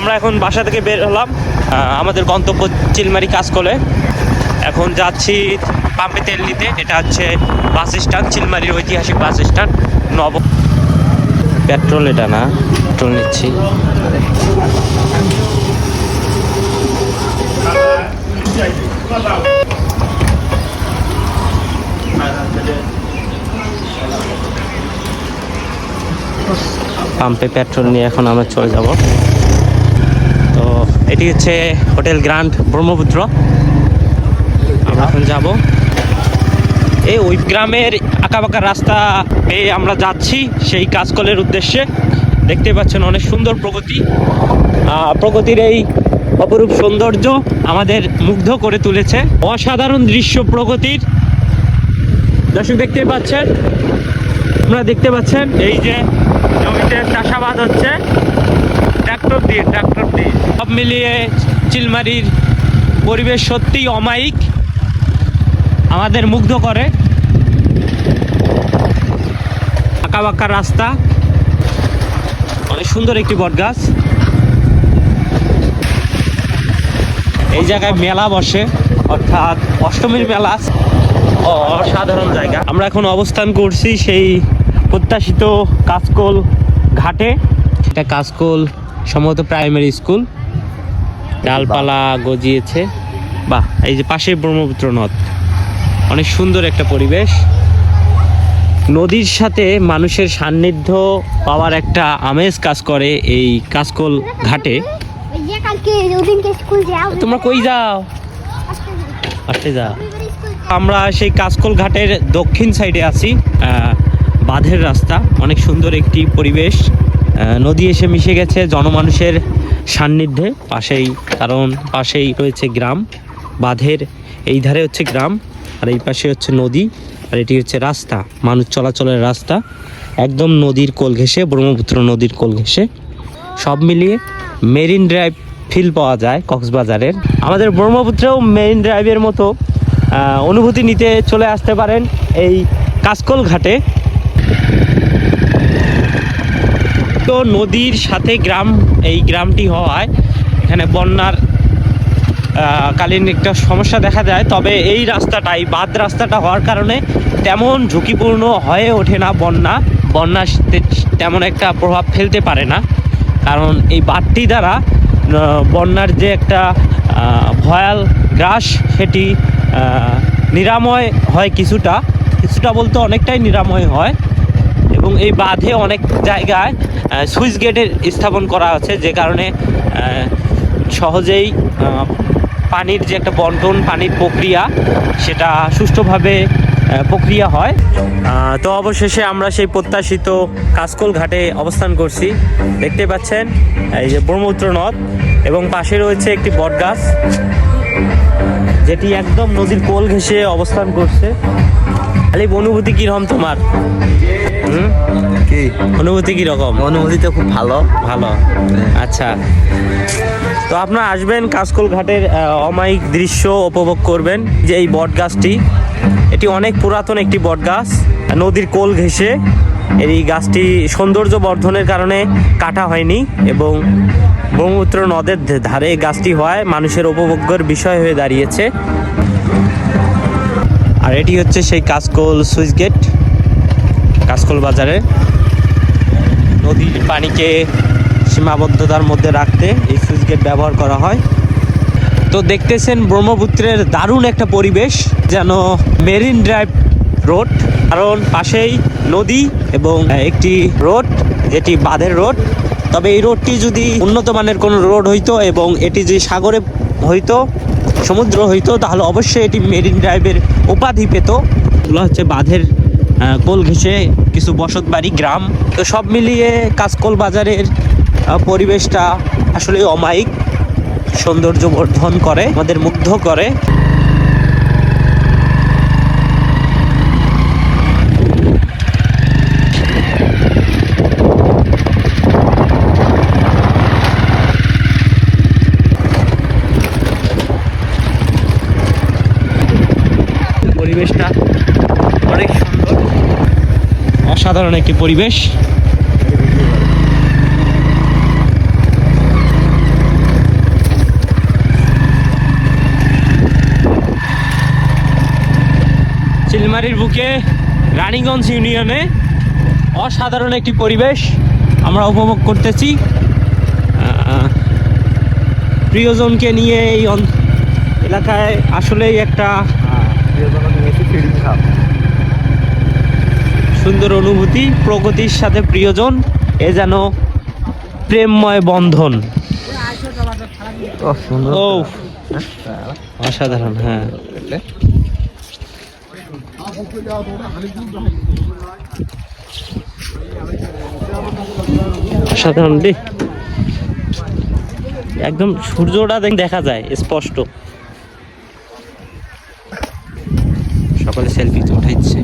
আমরা এখন বাসা থেকে বের হলাম, আমাদের গন্তব্য চিলমারি কাজকলে। এখন যাচ্ছি পাম্পে তেল নিতে। এটা হচ্ছে বাস স্ট্যান্ড, চিলমারির ঐতিহাসিক বাস স্ট্যান্ড। পেট্রোল এটা না, পেট্রোল নিচ্ছি। পাম্পে পেট্রোল নিয়ে এখন আমরা চলে যাব। তো এটি হচ্ছে হোটেল গ্র্যান্ড ব্রহ্মপুত্র। আমরা এখন যাব এই ওই গ্রামের আঁকাবাঁকা রাস্তা পেয়ে আমরা যাচ্ছি সেই কাজকলের উদ্দেশ্যে। দেখতে পাচ্ছেন অনেক সুন্দর প্রকৃতির এই অপরূপ সৌন্দর্য আমাদের মুগ্ধ করে তুলেছে। অসাধারণ দৃশ্য প্রকৃতির। দর্শক দেখতে পাচ্ছেন, আপনারা দেখতে পাচ্ছেন এই যে জমিতে চাষাবাদ হচ্ছে ট্রাক্টর দিয়ে। সব মিলিয়ে চিলমারির পরিবেশ সত্যিই অমায়িক, আমাদের মুগ্ধ করে। আঁকাবাঁকা রাস্তা, অনেক সুন্দর একটি বটগাছ। এই জায়গায় মেলা বসে, অর্থাৎ অষ্টমীর মেলা। অসাধারণ জায়গা। আমরা এখন অবস্থান করছি সেই প্রত্যাশিত কাজকল ঘাটে। এটা কাজকল সম্ভবত প্রাইমারি স্কুল। ডালপালা গজিয়েছে, বাহ। এই যে পাশে ব্রহ্মপুত্র নদ, অনেক সুন্দর একটা পরিবেশ। নদীর সাথে মানুষের সান্নিধ্য পাওয়ার একটা আমেজ কাজ করে এই কাজকল ঘাটে। তোমরা কই যাও? আসতে যাও। আমরা সেই কাজকল ঘাটের দক্ষিণ সাইডে আছি। বাঁধের রাস্তা, অনেক সুন্দর একটি পরিবেশ। নদী এসে মিশে গেছে জনমানুষের সান্নিধ্যে পাশেই, কারণ পাশেই রয়েছে গ্রাম। বাঁধের এই ধারে হচ্ছে গ্রাম, আর এই পাশে হচ্ছে নদী, আর এটি হচ্ছে রাস্তা, মানুষ চলাচলের রাস্তা, একদম নদীর কোল ঘেঁষে, ব্রহ্মপুত্র নদীর কোল ঘেঁষে। সব মিলিয়ে মেরিন ড্রাইভ ফিল পাওয়া যায় কক্সবাজারের। আমাদের ব্রহ্মপুত্রেও মেরিন ড্রাইভের মতো অনুভূতি নিতে চলে আসতে পারেন এই কাজকল ঘাটে। তো নদীর সাথে গ্রাম, এই গ্রামটি হওয়ায় এখানে বন্যার কালীন একটা সমস্যা দেখা যায়। তবে এই রাস্তাটাই, বাঁধ রাস্তাটা হওয়ার কারণে তেমন ঝুঁকিপূর্ণ হয়ে ওঠে না। বন্যা তেমন একটা প্রভাব ফেলতে পারে না, কারণ এই বাঁধটি দ্বারা বন্যার যে একটা ভয়াল গ্রাস, সেটি নিরাময় হয়। কিছুটা বলতে অনেকটাই নিরাময় হয়। এবং এই বাঁধে অনেক জায়গায় সুইচ গেটের স্থাপন করা আছে, যে কারণে সহজেই পানির যে একটা বন্টন, পানির প্রক্রিয়া, সেটা সুষ্ঠুভাবে প্রক্রিয়া হয়। তো অবশেষে আমরা সেই প্রত্যাশিত কাজকল ঘাটে অবস্থান করছি। দেখতে পাচ্ছেন এই যে ব্রহ্মপুত্র নদ, এবং পাশে রয়েছে একটি বটগাছ যেটি একদম নদীর কোল ঘেঁষে অবস্থান করছে। খালি অনুভূতি কিরকম তোমার? কি অনুভূতি কিরকম? অনুভূতি তো খুব ভালো। আচ্ছা, তো আপনারা আসবেন কাজকল ঘাটের অমায়িক দৃশ্য উপভোগ করবেন। যে এই বটগাছটি, এটি অনেক পুরাতন একটি বটগাছ, নদীর কোল ঘেঁষে। এই গাছটি সৌন্দর্য বর্ধনের কারণে কাটা হয়নি, এবং ব্রহ্মপুত্র নদের ধারে গাছটি হয় মানুষের উপভোগ্যের বিষয় হয়ে দাঁড়িয়েছে। আর এটি হচ্ছে সেই কাজকল সুইচ গেট, কাজকল বাজারে। নদীর পানিকে সীমাবদ্ধতার মধ্যে রাখতে এই সুইচ গেট ব্যবহার করা হয়। তো দেখতেছেন ব্রহ্মপুত্রের দারুণ একটা পরিবেশ, যেন মেরিন ড্রাইভ রোড, কারণ পাশেই নদী এবং একটি রোড, যেটি বাঁধের রোড। তবে এই রোডটি যদি উন্নত মানের কোনো রোড হইতো এবং এটি যদি সাগরে হইতো, সমুদ্র হইতো, তাহলে অবশ্যই এটি মেরিন ড্রাইভের উপাধি পেত। এগুলো হচ্ছে বাঁধের কোল ঘেঁষে কিছু বসত বাড়ি, গ্রাম। তো সব মিলিয়ে কাজকল বাজারের পরিবেশটা আসলে অমায়িক, সৌন্দর্য বর্ধন করে, আমাদের মুগ্ধ করে। পরিবেশটা অনেক সুন্দর, অসাধারণ একটি পরিবেশ। আজকে রানীগঞ্জ ইউনিয়নে অসাধারণ একটি পরিবেশ আমরা উপভোগ করতেছি। প্রিয়জনকে নিয়ে এই এলাকায় আসলেই একটা সুন্দর অনুভূতি। প্রগতির সাথে প্রিয়জন, এ যেন প্রেমময় বন্ধন। ও অসাধারণ। হ্যাঁ, অসাধারণ রে, একদম সূর্যটা দেখা যায় স্পষ্ট। সকলে সেলফি তো উঠাইছে।